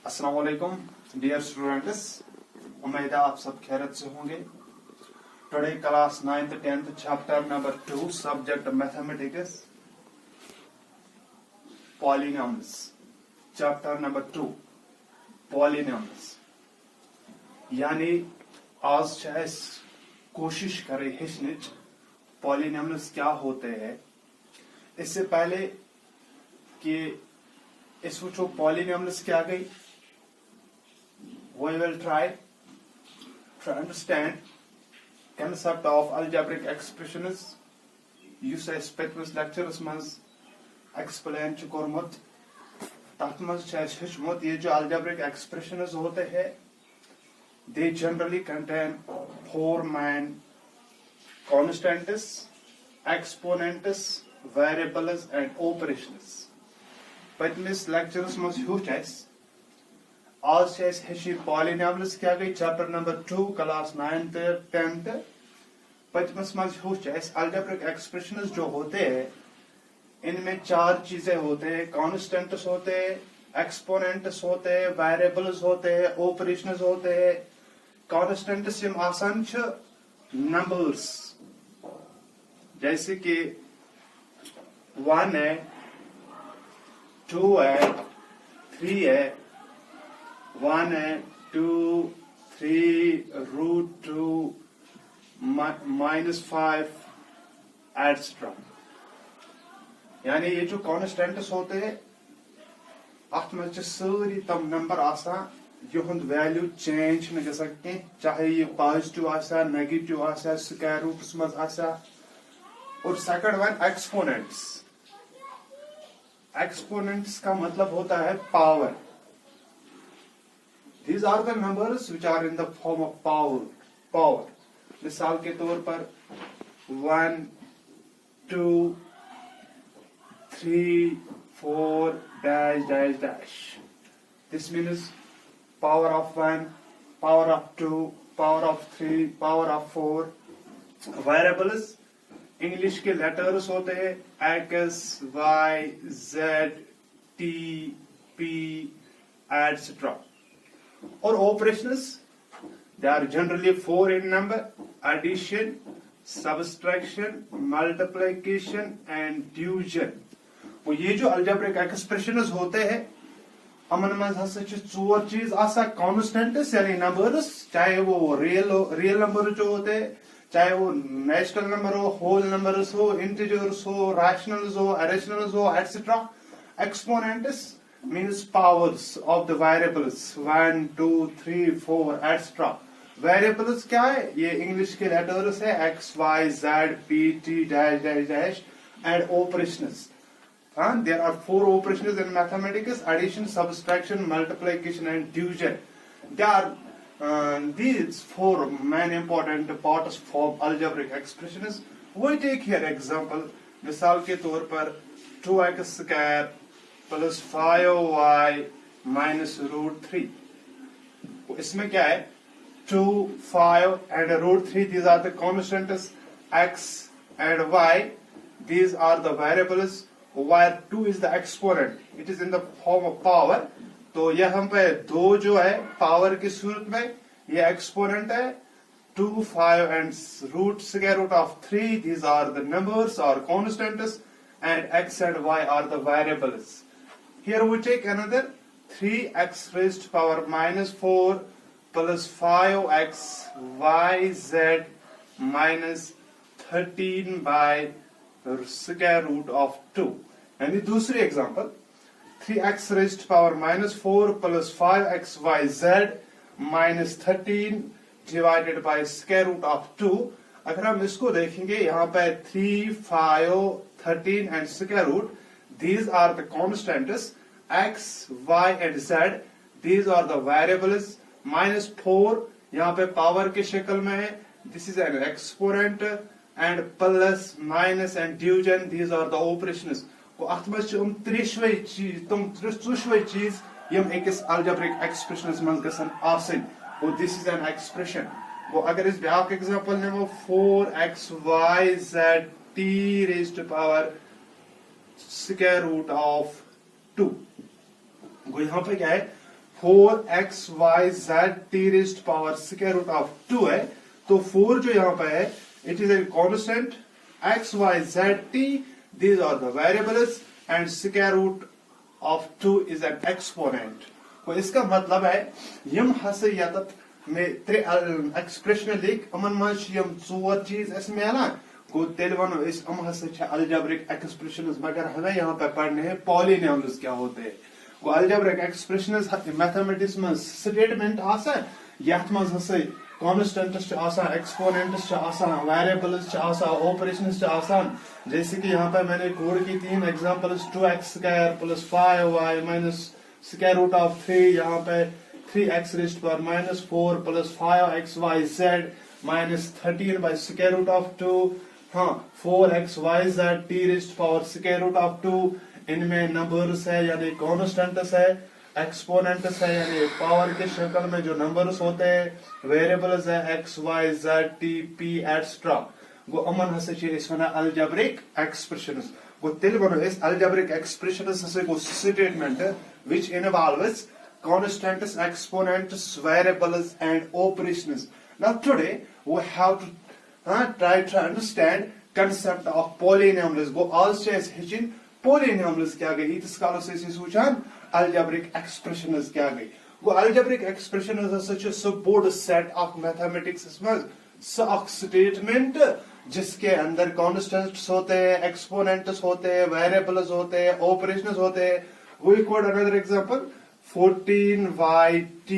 अस्सलाम वालेकुम dear students, उम्मीद है आप सब खैरियत से होंगे। Today class 9th 10th chapter number 2 subject mathematics polynomials chapter number 2 polynomials यानी आज शायद कोशिश करें हिचनिच पॉलिनॉमियल्स क्या होते हैं। इससे पहले कि इस वो पॉलिनॉमियल्स क्या गई, we will try to understand concept of algebraic expressions یُس اَسہِ پٔتمِس لیکچرس منٛز ایکسپلین چھُ کوٚرمُت تتھ منٛز چھُ اَسہِ ہیٚچھمُت یہ جو algebraic expressions ہوتے ہیں they generally contain four main constants, exponents, variables and operations. پٔتمِس لیکچرس منٛز ہیوٚچھ اَسہِ آج سے ہیچی پالیناملز کیا گئی chapter number 2 class 9th 10th پچمس مز ہیوچھ اس الجبرک ایکسپریشنز جو ہوتے ہیں ان میں چار چیزیں ہوتے ہیں، کانسٹنٹس ہوتے ہیں، ایکسپوننٹس ہوتے ہیں، ویریبلز ہوتے ہیں، آپریشنز ہوتے ہیں۔ کانسٹنٹس یم آسان چھ نمبرز جیسے کہ 1 ہے، 2 ہے، 3 ہے، 1 ہے، 2 3 √2 -5 ایٹسٹرا۔ یعنی یہ جو کانسٹنٹس ہوتے ہیں ات مز ساری تم نمبر آسان یہند ویلیو چینج نہ گژھان کی، چاہے یہ پازیٹو آسا نیگیٹو آسا سکوائر روٹس مز آسا۔ اور سیکنڈ ون ایکسپوننٹس۔ ایکسپوننٹس کا مطلب ہوتا ہے power. These are the numbers which are in the form of power. مثال کے طور پر 1 2 3 4 dash dash dash. This means power of 1, power of 2, power of 3, power of 4. Variables English کے letters ہوتے ہیں X, Y, Z, T, P, etc. اور operations they are generally 4 in number: addition, subtraction, multiplication and division. وہ یہ جو algebraic expressions ہوتے ہیں امن مز ہسا چھ ژور چیز آسان کانسٹنٹس یعنی نمبرز، چاہے وہ ریئل نمبر جو ہوتے ہیں، چاہے وہ نیچرل نمبر ہو، ہول نمبرز ہو، انٹیجرز ہو، ریشنلز ہو، ایریشنلز ہو etcetera. Exponents means powers of the variables 1 2 3 4 etc. Variables کیا ہے؟ یہ انگلش کے لیٹرز ہے X Y Z P T dash dash dash and operations. There are 4 operations in mathematics: addition, subtraction, multiplication and division. They are these 4 main important parts of algebraic expressions. We take here example. مثال کے طور پر 2x square plus 5y minus √3. اس میں کیا ہے 2 5 and √3 these are the constants. X and Y these are the variables where 2 is the exponent. It is in the form of power. تو یہ ہم پہ 2 جو ہے پاور کی صورت میں یہ ایکسپوننٹ ہے 2 5 and √3 these are the numbers or constants and X and Y are the variables. Here we take another 3x raised to power -4 plus 5x yz minus 13 by square root of 2. And दूसरी example 3x raised to power -4 plus 5x yz minus 13 divided by square root of 2. अगर हम इसको देखेंगे यहाँ पे 3 5 13 and square root these are the constants. X, Y and Z these are the variables. -4 यहाँ पे power के शक्ल में है, this is an exponent, and plus, minus and division these are the operations. वो अथ मज त्रिशवे चीज त्रुशवे चीज यम एकस algebraic expressions मज गसन आसन वो this is an expression. वो अगर इस ब्याक एग्जांपल निमो 4xyz t raised to power square root of 2. यहाँ पे क्या है 4xyz t raised power square root of 2 है, तो 4 जो यहाँ पे है, it is a constant, x, y, z, t, these are the variables, and square root of 2 is an exponent. तो इसका मतलब है यम हसे यतत में त्रे एक्सप्रेशन लिख अमन मंच यम चोर चीज ऐसे में आना को तेल वनो इस अम हसे छ अलजेब्रिक एक्सप्रेशंस मगर हमें यहाँ पे पढ़ने हैं पॉलिनोमियल्स क्या होते हैं. को अलजेब्रिक एक्सप्रेशंस मैथमेटिक्स में स्टेटमेंट आसान यात मज हसे कॉन्स्टेंट्स आसान, एक्सपोनेंट्स आसान, वेरिएबल्स आसान, ऑपरेशंस आसान. जैसे कि यहाँ पे मैंने कोड की 3 examples 2x² + 5y - square root of 3, यहाँ पे 3x raised power -4 + 5xyz - 13 by square root of 2, हाँ 4xyz t raised power square root of 2. इनमें नंबर्स है यानी कॉन्स्टेंट्स है, एक्सपोनेंट्स है यानी पावर के शक्ल में जो नंबर्स होते हैं, वेरिएबल्स है x, y, z, t, p, etc. गो अमन हसे चे इस वना अलजेब्रिक एक्सप्रेशंस. गो तिल वनो इस अलजेब्रिक एक्सप्रेशंस हसे गो statement which involves constants, exponents, variables, and operations. Now today we have to try to understand concept of polynomials. Go also as hitching polynomials क्या गई इस कालो से सूचन algebraic expressions क्या गई. गो algebraic expressions is such a support set of mathematics इसमें स statement जिसके अंदर कॉन्स्टेंट्स होते हैं, एक्सपोनेंट्स होते हैं, वेरिएबल्स होते हैं, ऑपरेशंस होते हैं. We quote another example, 14yt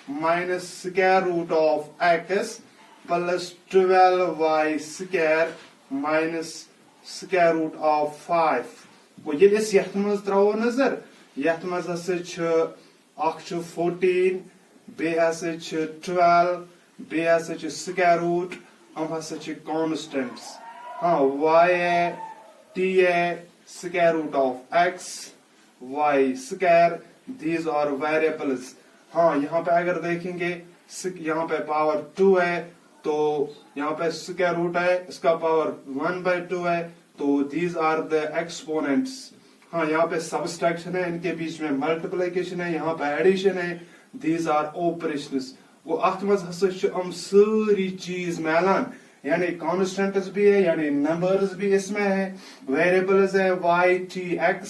minus square root of x plus 12y square minus square root of 5. वो ये इस यhtमज त्राओ नजर यhtमज हसे छ अख छ 14 बे हसे छ 12 बे हसे छ square root हम हसे छ constants. हाँ y है t है square root of x y square, these are variables. हाँ यहाँ पे अगर देखेंगे यहाँ पे पावर 2 है तो यहाँ पे स्क्वायर रूट है, इसका पावर 1/2 है तो these are the exponents. हाँ यहाँ पे सब्सट्रैक्शन है, इनके बीच में मल्टीप्लिकेशन है, यहाँ पे एडिशन है, these are operations. वो अथ मज हसे हम सारी चीज मैलान यानी कॉन्स्टेंट्स भी है यानी नंबर्स भी इसमें है, वेरिएबल्स है y t x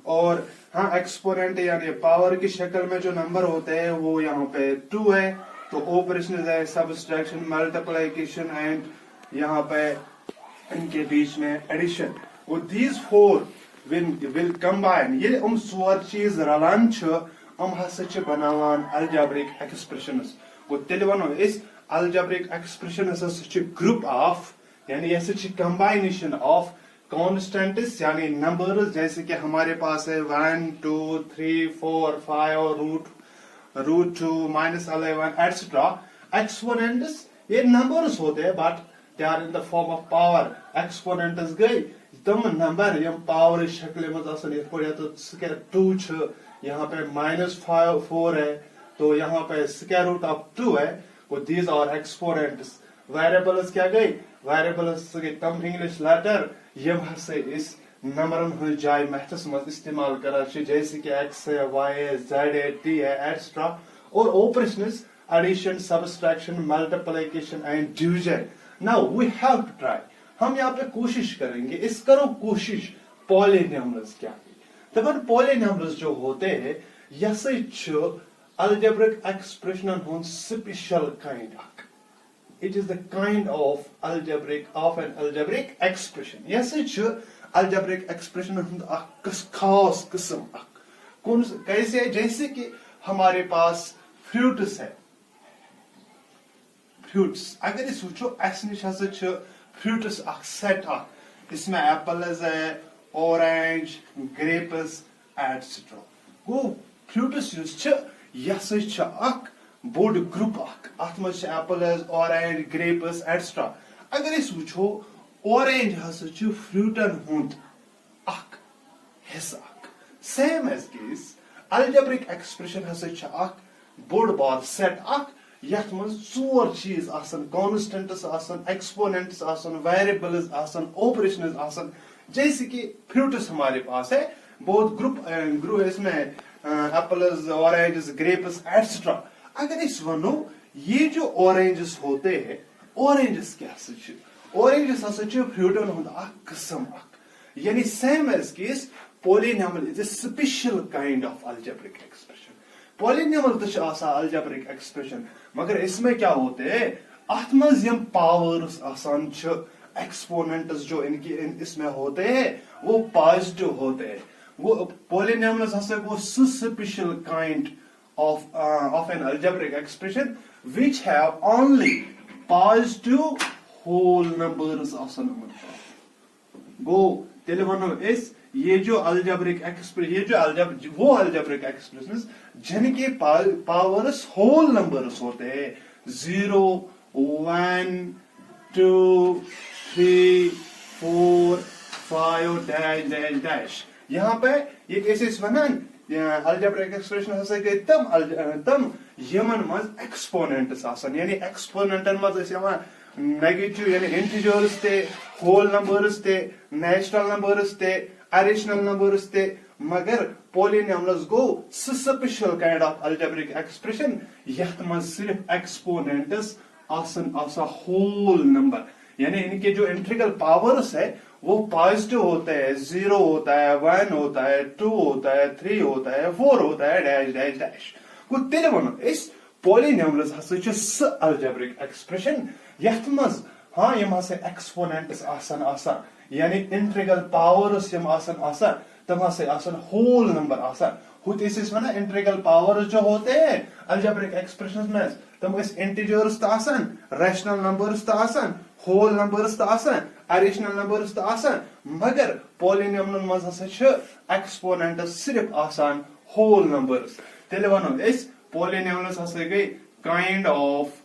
और हाँ एक्सपोनेंट यानी पावर की शक्ल में जो नंबर होते हैं वो यहाँ पे 2 है तो ऑपरेशन है सब्सट्रैक्शन, मल्टीप्लिकेशन एंड यहाँ पे इनके बीच में एडिशन. वो these 4 will combine ये सोर चीज रलान छ हसा छ बनावान अलजेब्रिक एक्सप्रेशंस. वो तिल वनो इस अलजेब्रिक एक्सप्रेशंस हसा छ ग्रुप ऑफ यानी ऐसे छ कंबाइनेशन ऑफ कॉन्स्टेंट्स यानी नंबर्स जैसे कि हमारे पास है 1 2 3 4 5 और रूट 2 -11 etc. एक्सपोनेंट्स ये नंबर्स होते हैं but they are in the form of power. Exponents गई तम नंबर यम पावर शक्ल में आसन ये पड़े तो स्क्वायर 2 छ यहाँ पे -4 है तो यहाँ पे स्क्वायर रूट ऑफ 2 है. वो दीज आर एक्सपोनेंट्स. वेरिएबल्स क्या गई वेरिएबल्स गई तम इंग्लिश लेटर यम हसे इस नंबरन हज जाय मैथ्स में इस्तेमाल करा जैसे कि x है y है z है t है एक्स्ट्रा और operations addition, subtraction, multiplication and division. Now we have to try. हम यहाँ पे कोशिश करेंगे इस करो कोशिश पॉलिनोमियल्स क्या है. तब पॉलिनोमियल्स जो होते हैं यसे छ अलजेब्रिक एक्सप्रेशन हुन special kind. It is the kind of an algebraic expression. Yes, it's algebraic expression खास किस्म कौन कैसे है जैसे कि हमारे पास फ्रूट्स है. फ्रूट्स अगर इस वुचो एस निश हसा छ फ्रूट्स सेट इसमें एप्पल्स है, ऑरेंज, ग्रेप्स एटसेट्रा. वो फ्रूट्स युस छ यस छ बोर्ड ग्रुप अथ मज एप्पल्स, ऑरेंज, ग्रेप्स एटसेट्रा. अगर इस वुचो ऑरेंज हसा छ फ्रूटन हुंद अख हिस्सा सेम एज केस अलजेब्रिक एक्सप्रेशन हसा छ बोर्ड बार सेट यथ मज 4 चीज आसन, कॉन्स्टेंट्स आसन, एक्सपोनेंट्स आसन, वेरिएबल्स आसन, ऑपरेशंस आसन. जैसे कि फ्रूट्स हमारे पास है बहुत ग्रुप इसमें एप्पल्स, ऑरेंजेस, ग्रेप्स एटसेट्रा. अगर इस वनो ये जो ऑरेंजेस होते हैं, ऑरेंजेस क्या सच, ऑरेंजेस हसा फ्रूटन हुंद किस्म, यानी सेम एज केस polynomial is a special kind of algebraic expression. Polynomial तो आसा algebraic expression, मगर इसमें क्या होते हैं, आत्मज यम powers आसान छ, exponents जो इनकी इसमें होते हैं वो positive होते हैं. वो polynomials हसे वो special kind of an algebraic expression which have only positive whole numbers आसान. गो तेले वनो इस ये जो अल्जेब्रिक एक्सप्रेशन, ये जो वो अल्जेब्रिक एक्सप्रेशंस जिनके पावर्स होल नंबर्स होते हैं, 0, 1, 2, 3, 4, 5 डैश डैश डैश. यहाँ पे ये कैसे वनान अल्जेब्रिक एक्सप्रेशन हसे गए तम यमन मज एक्सपोनेंट्स आसन, यानी एक्सपोनेंटन मज ऐसे वहां नेगेटिव यानी इंटीजर्स थे, होल नंबर्स थे, नेचुरल नंबर्स थे, additional numbers थे, मगर polynomials go special kind of algebraic expression यह मज सिर्फ exponents आसन आसा whole number, यानी इनके जो इंटीग्रल पावर्स है वो पॉजिटिव होते हैं, 0 होता है, 1 होता है, 2 होता है, 3 होता है, 4 होता है, डैश डैश डैश. को तेरे वनो इस polynomials हसे स algebraic expression यह मज हाँ यम हसे exponents आसन आसा, यानी इंटीग्रल पावर्स यम आसन आसा तम हसे आसन होल नंबर आसा. हुत इस वना इंटीग्रल पावर्स जो होते हैं अलजेब्रिक एक्सप्रेशंस में तम इस इंटीजर्स ता आसन, रैशनल नंबर्स ता आसन, होल नंबर्स ता आसन, एडिशनल नंबर्स ता आसन, मगर पॉलिनोमियल मज हसे छ एक्सपोनेंट्स सिर्फ आसान होल नंबर्स. तेले वनो इस पॉलिनोमियल्स हसे गई kind of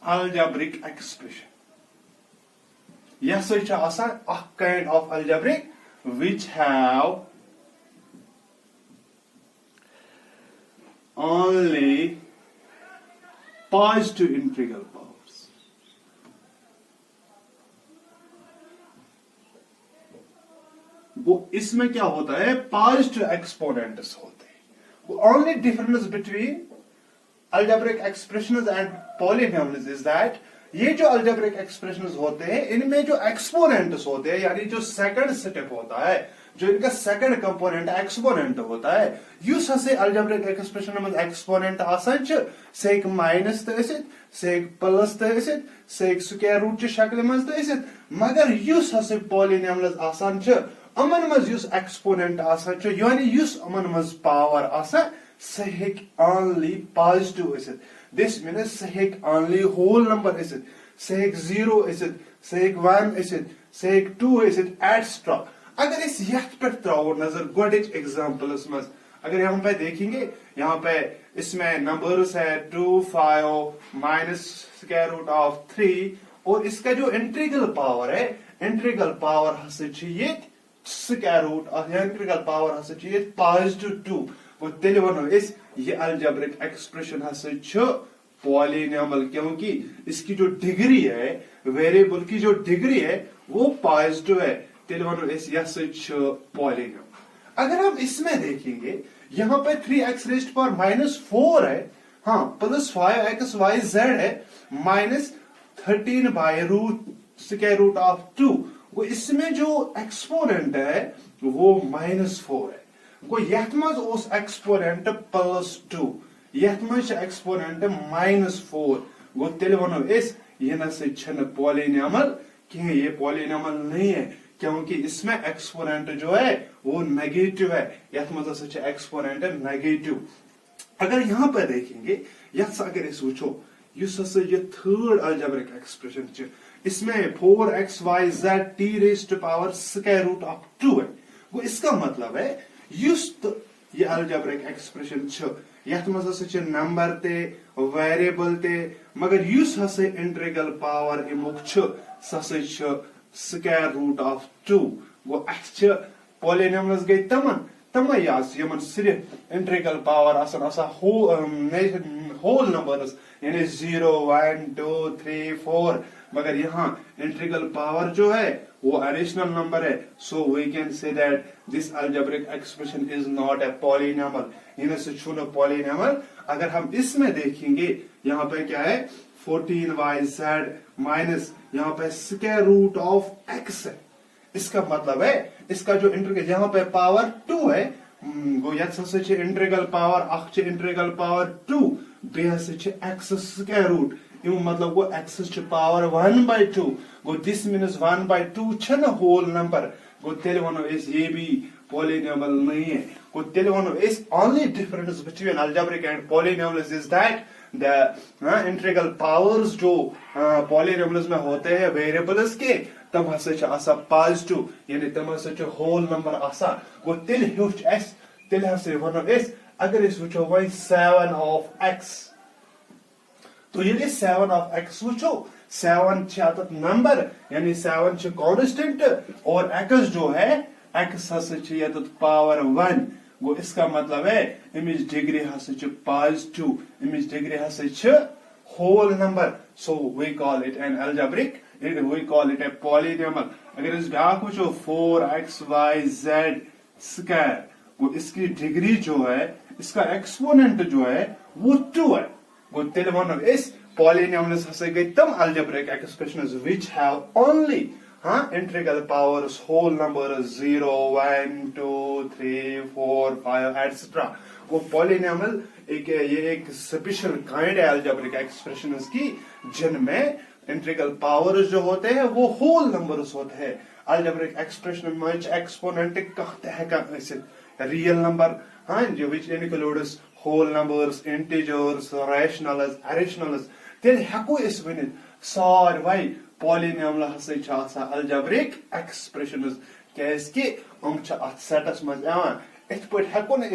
algebraic expression. Yes, so it's a kind of algebraic which have only positive integral powers. वो इसमें क्या होता है, positive exponents होते हैं. वो only difference between algebraic expressions and polynomials is that ये जो algebraic expressions होते हैं इनमें जो exponents होते हैं, यानी जो second step होता है, जो इनका second component exponent होता है, युस हसे algebraic expression में exponent आसान छ, से एक minus तैसित, से एक plus तैसित, से एक square root च शक्ल में तैसित, मगर युस हसे polynomials आसान छ, अमन मज युस exponent आसान छ, यानी युस अमन मज power आसान sehik only positive isit. This means sehik only whole isit. Sehik 0 isit, sehik 1 isit, sehik 2 isit, etc. अगर इस यह पर त्राओ नजर गोडिच एग्जांपल्स में, अगर यहाँ पे देखेंगे, यहाँ पे इसमें नंबर्स है 2, 5 माइनस स्क्वायर रूट ऑफ 3 और इसका जो इंटीग्रल पावर है, इंटीग्रल पावर हसे चाहिए स्क्वायर रूट और इंटीग्रल पावर हसे चाहिए पॉजिटिव 2. वो तेले वनो इस ये अलजेब्रिक एक्सप्रेशन हसे छ पॉलिनोमियल, क्योंकि इसकी जो डिग्री है, वेरिएबल की जो डिग्री है वो पॉजिटिव है. तेले वनो इस यसे छ पॉलिनोमियल. अगर हम इसमें देखेंगे, यहाँ पे 3x रेज़्ड पावर -4 है, हाँ, प्लस 5xyz है, minus 13 by root square root of 2. वो इसमें जो एक्सपोनेंट है वो -4 है. गो यथ मज उस एक्सपोनेंट +2, यथ मज एक्सपोनेंट -4. गो तेल वनो इस ये न से छन पॉलिनोमियल कि ये पॉलिनोमियल नहीं है, क्योंकि इसमें एक्सपोनेंट जो है वो नेगेटिव है, यथ मज से एक्सपोनेंट नेगेटिव. अगर यहाँ पर देखेंगे, यथ अगर इस वुचो युस ये थर्ड अलजेब्रिक एक्सप्रेशन छ, इसमें 4xyz t raised to power square root of 2 है. वो इसका मतलब है युस ये अलजेब्रिक एक्सप्रेशन छ, यथ मज से नंबर ते वेरिएबल ते, मगर युस हसे इंटीग्रल पावर इमुक छ ससे छ स्क्वायर रूट ऑफ 2. वो अच्छ पॉलिनोमियल्स गई तम यास यमन सिर्फ इंटीग्रल पावर आसन आसा होल नंबर्स, यानी 0, 1, 2, 3, 4, मगर यहाँ इंटीग्रल पावर जो है वो additional number है, so we can say that this algebraic expression is not a polynomial. इन्हें से छूना polynomial. अगर हम इसमें देखेंगे यहाँ पे क्या है 14yz माइनस यहाँ पे स्क्वायर रूट ऑफ x है. इसका मतलब है इसका जो इंटीग्रल यहाँ पे पावर 2 है गो ये इंटीग्रल पावर अख इंटीग्रल पावर 2 बेहस x स्क्वायर रूट इम मतलब गो x पावर 1/2 गो दिस मीन्स 1/2 छन होल नंबर गो तेल वनो इस ये भी पॉलीनॉमियल नहीं है गो तेल वनो इस only difference between algebraic and polynomials is that the integral powers जो पॉलीनॉमियल्स में होते हैं वेरिएबल्स के तम हसा पॉजिटिव यानी तम हसा होल नंबर आसा गो तेल हुच एस तेल हसा वनो इस अगर इस वुचो वही 7 ऑफ x तो ये 7 ऑफ x वुचो 7 छात नंबर यानी 7 छ कांस्टेंट और x जो है x हसा छ ये पावर 1 गो इसका मतलब है इमेज डिग्री हसा छ पॉजिटिव इमेज डिग्री हसा छ whole number so we call it an algebraic we call it a polynomial. अगर इस ब्याक वुचो 4xyz स्क्वायर वो इसकी डिग्री जो है इसका एक्सपोनेंट जो है वो 2 है वो तेल वनो इस polynomials हसे गई तम algebraic expressions which have only integral powers whole numbers 0 1 2 3 4 5 etc. वो polynomial ये एक स्पेशल काइंड है algebraic expressions की जिनमें इंटीग्रल पावर्स जो होते हैं वो होल नंबर्स होते हैं. अलजेब्रिक एक्सप्रेशन में एक्सपोनेंट कहते हैं रियल नंबर जो which includes whole numbers integers rationals irrationals तेल हको इस वनित सारवाई पॉलीनॉमियल हसे छ आसा अलजेब्रिक एक्सप्रेशंस कैस कि हम छ अथ सेटस मज आवान इथ पट हको न